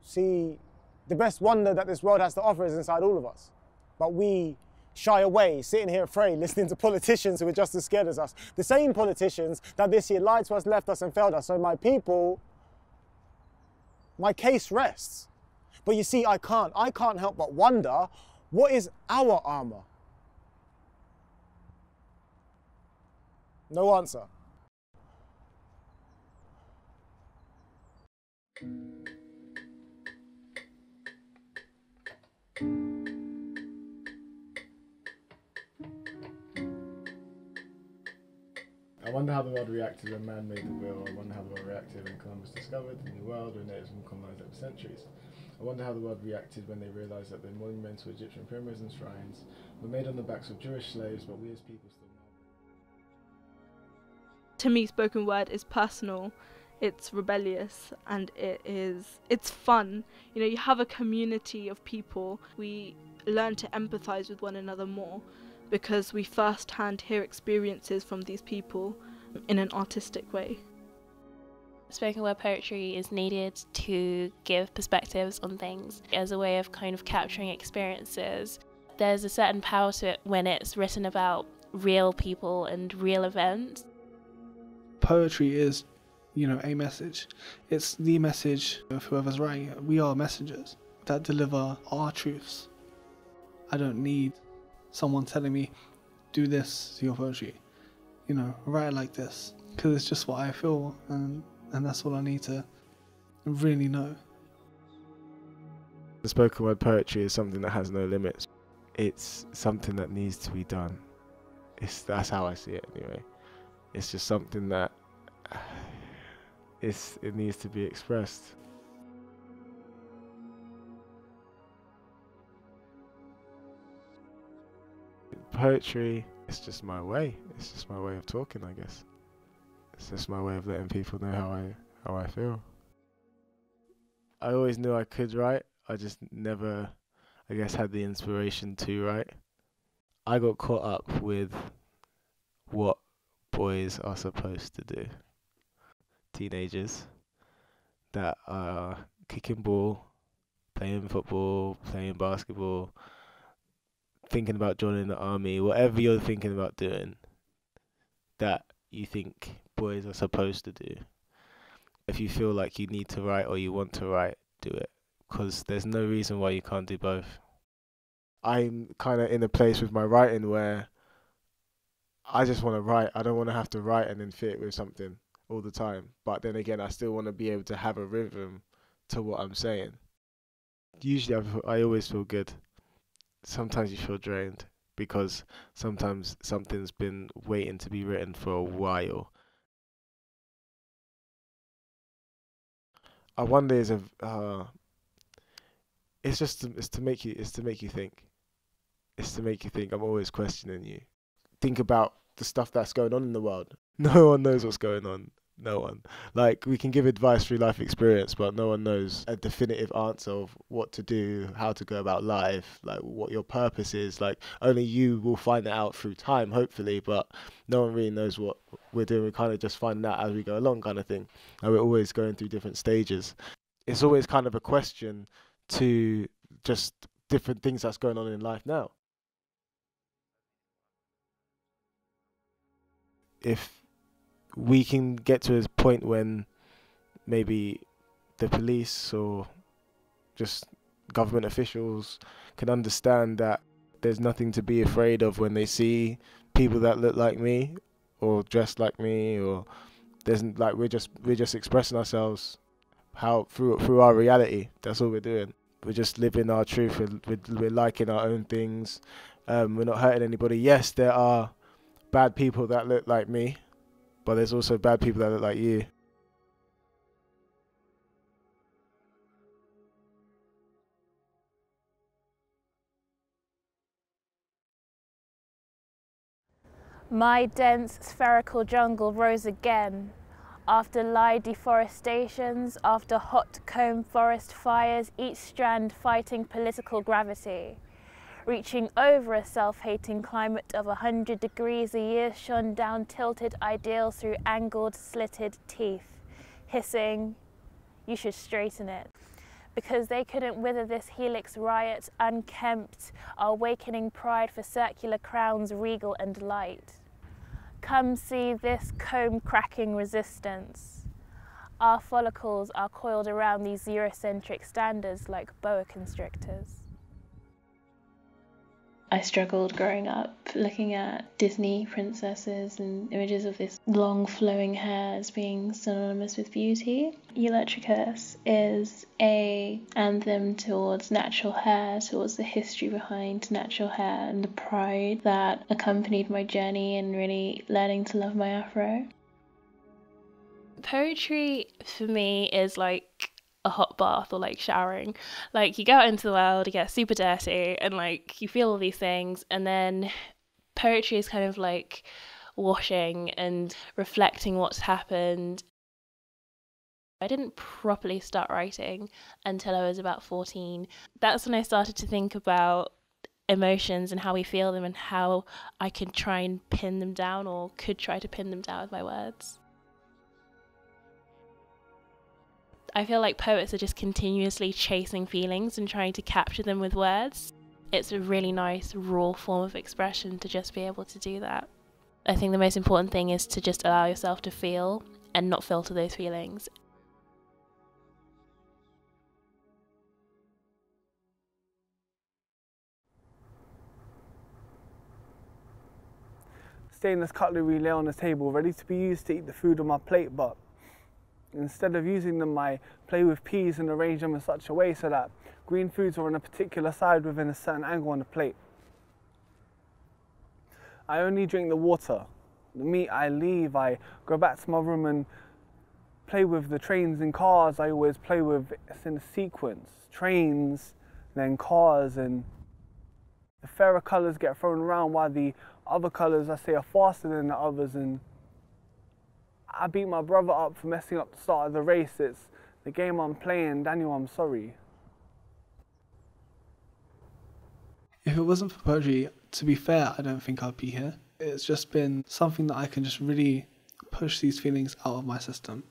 See, the best wonder that this world has to offer is inside all of us. But we shy away, sitting here afraid, listening to politicians who are just as scared as us. The same politicians that this year lied to us, left us and failed us. So my people, my case rests. But you see, I can't help but wonder, what is our armour? No answer. I wonder how the world reacted when man made the wheel. I wonder how the world reacted when Columbus discovered the new world, when natives were colonized over centuries. I wonder how the world reacted when they realized that the monumental Egyptian pyramids and shrines were made on the backs of Jewish slaves, but we as people still marvel. To me, spoken word is personal, it's rebellious, and it's fun. You know, you have a community of people. We learn to empathize with one another more because we first-hand hear experiences from these people in an artistic way. Spoken word poetry is needed to give perspectives on things as a way of kind of capturing experiences. There's a certain power to it when it's written about real people and real events. Poetry is, you know, a message. It's the message of whoever's writing it. We are messengers that deliver our truths. I don't need someone telling me, do this to your poetry. You know, write it like this. Because it's just what I feel, and that's all I need to really know. The spoken word poetry is something that has no limits. It's something that needs to be done. That's how I see it anyway. It's just something that it needs to be expressed. Poetry, it's just my way. It's just my way of talking, I guess. It's just my way of letting people know how I feel. I always knew I could write. I just never, I guess, had the inspiration to write. I got caught up with what boys are supposed to do. Teenagers that are kicking ball, playing football, playing basketball, thinking about joining the army, whatever you're thinking about doing, that you think boys are supposed to do. If you feel like you need to write or you want to write, do it, because there's no reason why you can't do both. I'm kind of in a place with my writing where I just want to write. I don't want to have to write and then fit it with something all the time. But then again, I still want to be able to have a rhythm to what I'm saying. Usually I always feel good. Sometimes you feel drained because sometimes something's been waiting to be written for a while. I wonder it's to make you think. It's to make you think. I'm always questioning you. Think about the stuff that's going on in the world. No one knows what's going on. No one. Like, we can give advice through life experience, but no one knows a definitive answer of what to do, how to go about life, like what your purpose is. Like, only you will find that out through time, hopefully, but no one really knows what we're doing. We kind of just find that as we go along, kind of thing. And we're always going through different stages. It's always kind of a question to just different things that's going on in life now. If we can get to a point when maybe the police or just government officials can understand that there's nothing to be afraid of when they see people that look like me or dress like me, or there's like we're just expressing ourselves through our reality. That's all we're doing. We're just living our truth. We're liking our own things. We're not hurting anybody. Yes, there are bad people that look like me, but there's also bad people that look like you. My dense spherical jungle rose again. After lie deforestations, after hot comb forest fires, each strand fighting political gravity. Reaching over a self-hating climate of 100 degrees a year shone down tilted ideals through angled, slitted teeth, hissing, you should straighten it. because they couldn't wither this helix riot, unkempt, our awakening pride for circular crowns regal and light. Come see this comb-cracking resistance. Our follicles are coiled around these Eurocentric standards like boa constrictors. I struggled growing up looking at Disney princesses and images of this long flowing hair as being synonymous with beauty. Electricus is an anthem towards natural hair, towards the history behind natural hair and the pride that accompanied my journey in really learning to love my afro. Poetry for me is like a hot bath or like showering. Like, you go out into the world, you get super dirty, and like you feel all these things, and then poetry is kind of like washing and reflecting what's happened. I didn't properly start writing until I was about 14. That's when I started to think about emotions and how we feel them and how I could try and pin them down, or could try to pin them down with my words. I feel like poets are just continuously chasing feelings and trying to capture them with words. It's a really nice, raw form of expression to just be able to do that. I think the most important thing is to just allow yourself to feel and not filter those feelings. Stainless cutlery lay on the table, ready to be used to eat the food on my plate, but instead of using them, I play with peas and arrange them in such a way so that green foods are on a particular side within a certain angle on the plate. I only drink the water. The meat I leave. I go back to my room and play with the trains and cars I always play with. It's in a sequence. Trains, then cars, and the fairer colours get thrown around while the other colours I say are faster than the others, and I beat my brother up for messing up the start of the race. It's the game I'm playing. Daniel, I'm sorry. If it wasn't for poetry, to be fair, I don't think I'd be here. It's just been something that I can just really push these feelings out of my system.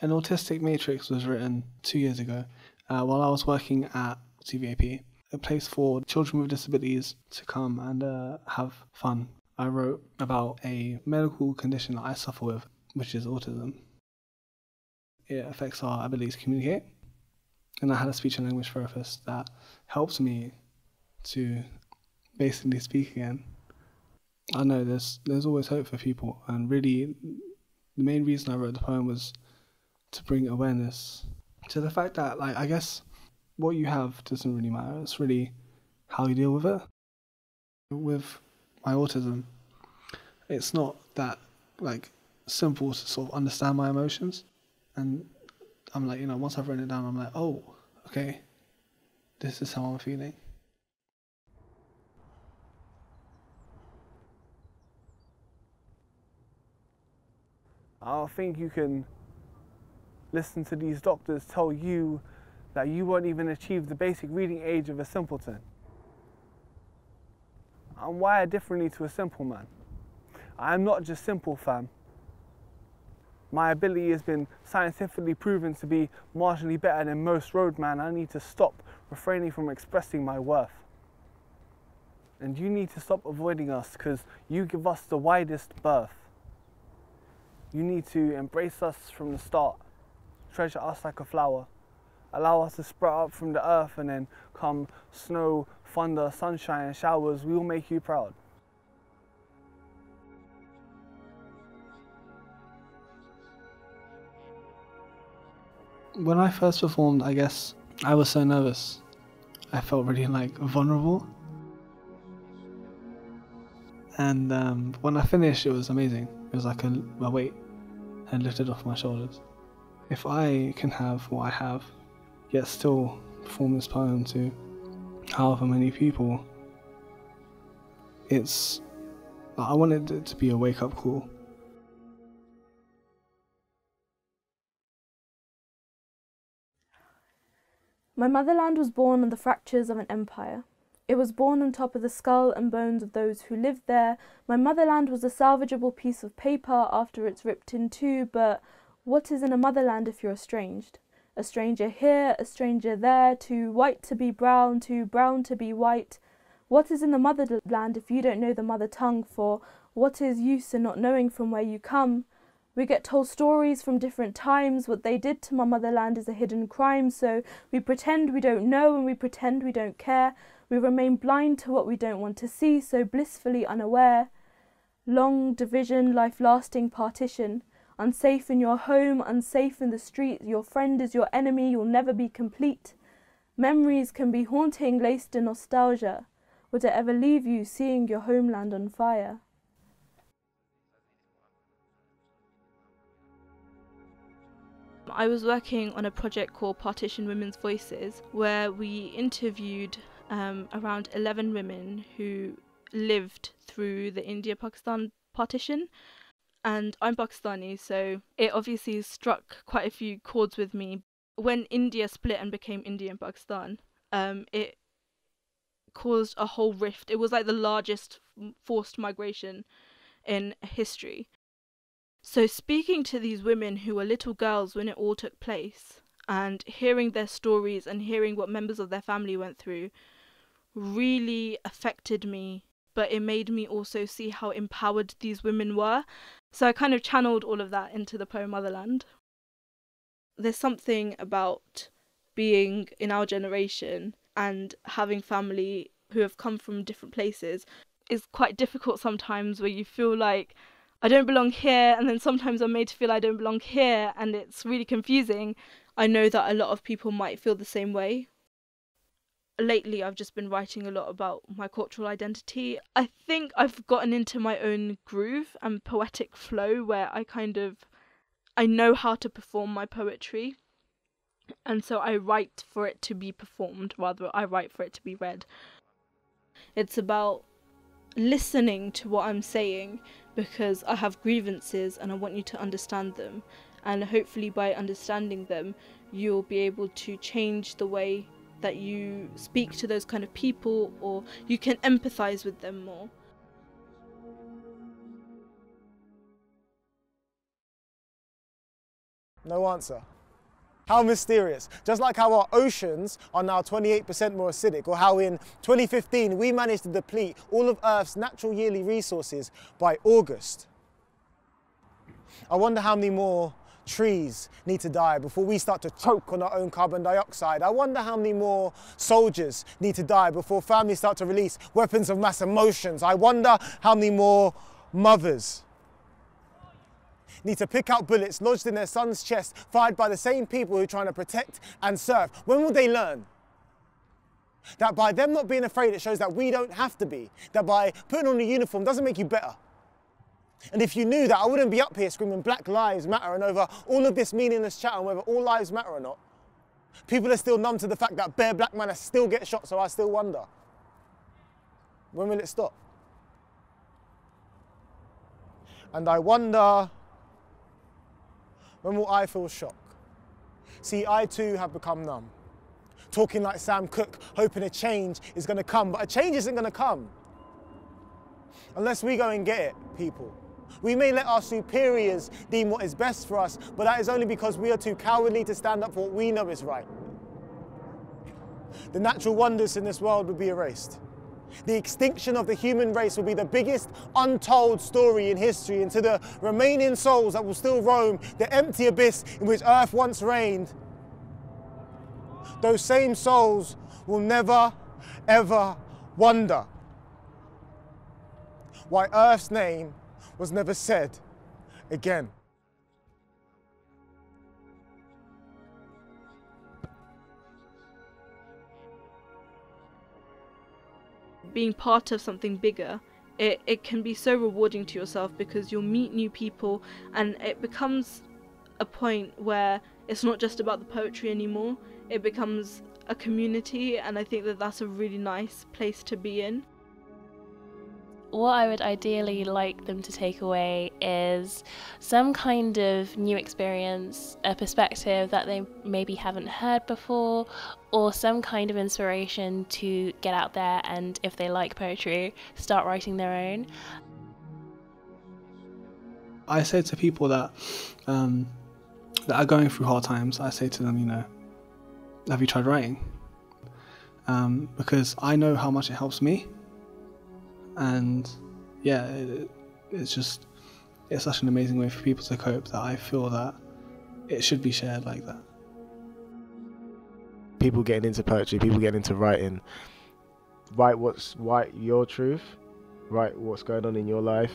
An autistic matrix was written 2 years ago while I was working at CVAP, a place for children with disabilities to come and have fun. I wrote about a medical condition that I suffer with, which is autism. It affects our ability to communicate, and I had a speech and language therapist that helped me to basically speak again. I know there's always hope for people, and really the main reason I wrote the poem was to bring awareness to the fact that, like, I guess what you have doesn't really matter. It's really how you deal with it. With my autism, it's not that like simple to sort of understand my emotions, and I'm like, once I've written it down, I'm like, oh, okay, this is how I'm feeling. I don't think you can listen to these doctors tell you that you won't even achieve the basic reading age of a simpleton. I'm wired differently to a simple man. I'm not just simple, fam. My ability has been scientifically proven to be marginally better than most roadman. I need to stop refraining from expressing my worth. And you need to stop avoiding us, because you give us the widest berth. You need to embrace us from the start, treasure us like a flower, allow us to sprout up from the earth, and then come snow, thunder, sunshine, and showers, we will make you proud. When I first performed, I guess I was so nervous. I felt really vulnerable. And when I finished, it was amazing. It was like a weight had lifted off my shoulders. If I can have what I have, yet still perform this poem to however many people, I wanted it to be a wake-up call. My motherland was born on the fractures of an empire. It was born on top of the skull and bones of those who lived there. My motherland was a salvageable piece of paper after it's ripped in two, but what is in a motherland if you're estranged? A stranger here, a stranger there, too white to be brown, too brown to be white. What is in the motherland if you don't know the mother tongue? For what is use in not knowing from where you come? We get told stories from different times. What they did to my motherland is a hidden crime. So we pretend we don't know and we pretend we don't care. We remain blind to what we don't want to see, so blissfully unaware. Long division, life-lasting partition. Unsafe in your home, unsafe in the street. Your friend is your enemy, you'll never be complete. Memories can be haunting, laced in nostalgia. Would it ever leave you seeing your homeland on fire? I was working on a project called Partition Women's Voices, where we interviewed around 11 women who lived through the India-Pakistan partition. And I'm Pakistani, so it obviously struck quite a few chords with me. When India split and became India and Pakistan, it caused a whole rift. It was like the largest forced migration in history. So speaking to these women who were little girls when it all took place, and hearing their stories and hearing what members of their family went through, really affected me. But it made me also see how empowered these women were. So I kind of channeled all of that into the poem Motherland. There's something about being in our generation and having family who have come from different places is quite difficult sometimes, where you feel like I don't belong here, and then sometimes I'm made to feel I don't belong here, and it's really confusing. I know that a lot of people might feel the same way. Lately, I've just been writing a lot about my cultural identity. I think I've gotten into my own groove and poetic flow where I know how to perform my poetry. And so I write for it to be performed, rather I write for it to be read. It's about listening to what I'm saying, because I have grievances and I want you to understand them. And hopefully by understanding them, you'll be able to change the way that you speak to those kind of people, or you can empathize with them more. No answer. How mysterious. Just like how our oceans are now 28% more acidic, or how in 2015 we managed to deplete all of Earth's natural yearly resources by August. I wonder how many more trees need to die before we start to choke on our own carbon dioxide. I wonder how many more soldiers need to die before families start to release weapons of mass emotions. I wonder how many more mothers need to pick out bullets lodged in their son's chest, fired by the same people who are trying to protect and serve. When will they learn that by them not being afraid, it shows that we don't have to be, that by putting on a uniform doesn't make you better? And if you knew that, I wouldn't be up here screaming Black Lives Matter and over all of this meaningless chat on whether all lives matter or not. People are still numb to the fact that bare black men still get shot, so I still wonder, when will it stop? And I wonder, when will I feel shock? See, I too have become numb. Talking like Sam Cooke, hoping a change is going to come, but a change isn't going to come unless we go and get it, people. We may let our superiors deem what is best for us, but that is only because we are too cowardly to stand up for what we know is right. The natural wonders in this world will be erased. The extinction of the human race will be the biggest untold story in history, and to the remaining souls that will still roam the empty abyss in which Earth once reigned, those same souls will never, ever wonder why Earth's name was never said again. Being part of something bigger, it can be so rewarding to yourself, because you'll meet new people and it becomes a point where it's not just about the poetry anymore, it becomes a community, and I think that that's a really nice place to be in. What I would ideally like them to take away is some kind of new experience, a perspective that they maybe haven't heard before, or some kind of inspiration to get out there and, if they like poetry, start writing their own. I say to people that that are going through hard times, I say to them, you know, have you tried writing? Because I know how much it helps me, and yeah, it's such an amazing way for people to cope that I feel that it should be shared like that. People getting into poetry, people getting into writing, write your truth, write what's going on in your life,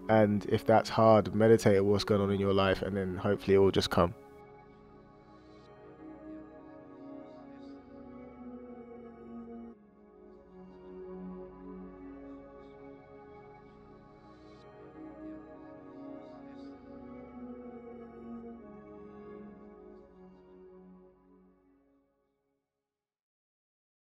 and if that's hard, meditate on what's going on in your life, and then hopefully it will just come.